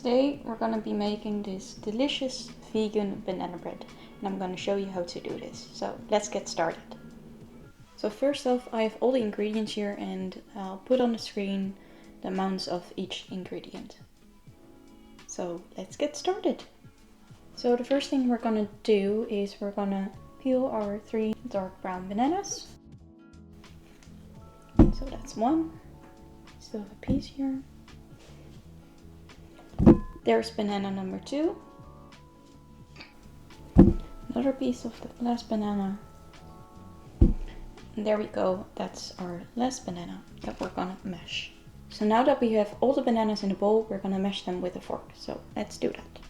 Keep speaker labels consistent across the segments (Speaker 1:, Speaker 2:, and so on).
Speaker 1: Today we're going to be making this delicious vegan banana bread, and I'm going to show you how to do this. So let's get started. So first off, I have all the ingredients here, and I'll put on the screen the amounts of each ingredient. So let's get started. So the first thing we're going to do is we're going to peel our 3 dark brown bananas. So that's one. Still have a piece here. There's banana number 2. Another piece of the last banana. And there we go, that's our last banana that we're gonna mash. So now that we have all the bananas in the bowl, we're gonna mash them with a fork. So let's do that.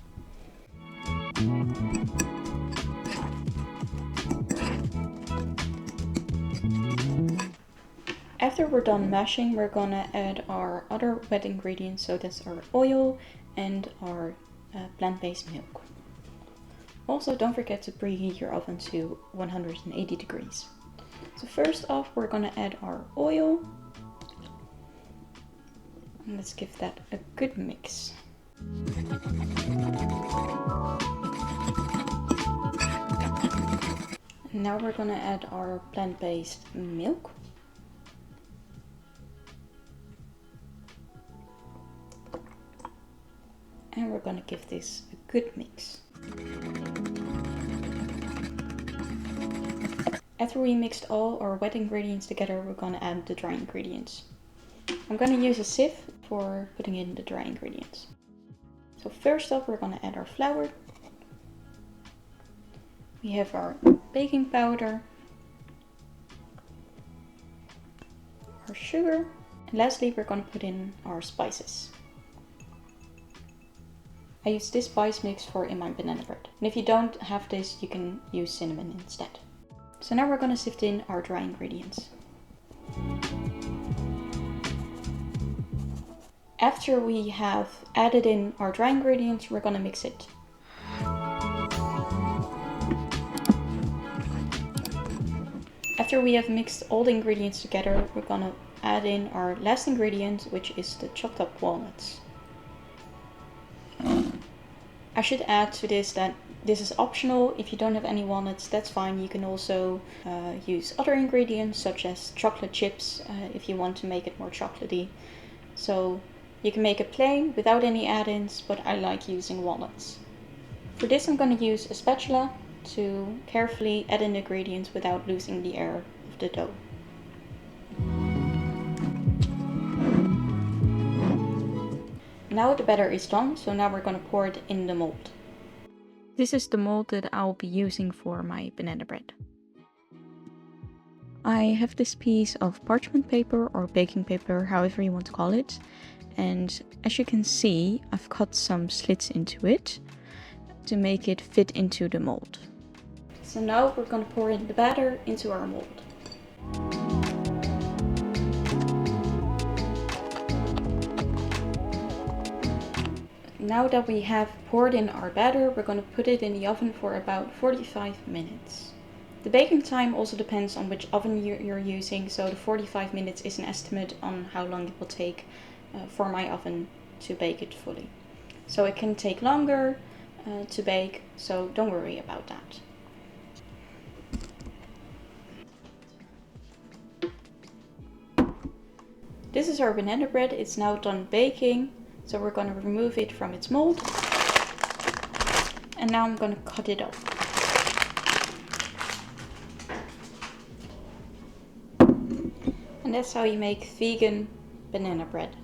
Speaker 1: After we're done mashing, we're gonna add our other wet ingredients. So that's our oil and our plant-based milk. Also, don't forget to preheat your oven to 180 degrees. So first off, we're gonna add our oil. And let's give that a good mix. And now we're gonna add our plant-based milk. And we're gonna give this a good mix. After we mixed all our wet ingredients together, we're gonna add the dry ingredients. I'm gonna use a sieve for putting in the dry ingredients. So first off, we're gonna add our flour. We have our baking powder, our sugar, and lastly, we're gonna put in our spices. I use this spice mix in my banana bread. And if you don't have this, you can use cinnamon instead. So now we're gonna sift in our dry ingredients. After we have added in our dry ingredients, we're gonna mix it. After we have mixed all the ingredients together, we're gonna add in our last ingredient, which is the chopped up walnuts. I should add to this that this is optional. If you don't have any walnuts, that's fine. You can also use other ingredients such as chocolate chips if you want to make it more chocolatey. So you can make it plain without any add-ins, but I like using walnuts. For this, I'm going to use a spatula to carefully add in the ingredients without losing the air of the dough. Now the batter is done, so now we're going to pour it in the mold. This is the mold that I'll be using for my banana bread. I have this piece of parchment paper or baking paper, however you want to call it. And as you can see, I've cut some slits into it to make it fit into the mold. So now we're going to pour in the batter into our mold. Now that we have poured in our batter, we're going to put it in the oven for about 45 minutes. The baking time also depends on which oven you're using, so the 45 minutes is an estimate on how long it will take for my oven to bake it fully. So it can take longer to bake, so don't worry about that. This is our banana bread. It's now done baking. So we're going to remove it from its mold. And now I'm going to cut it up. And that's how you make vegan banana bread.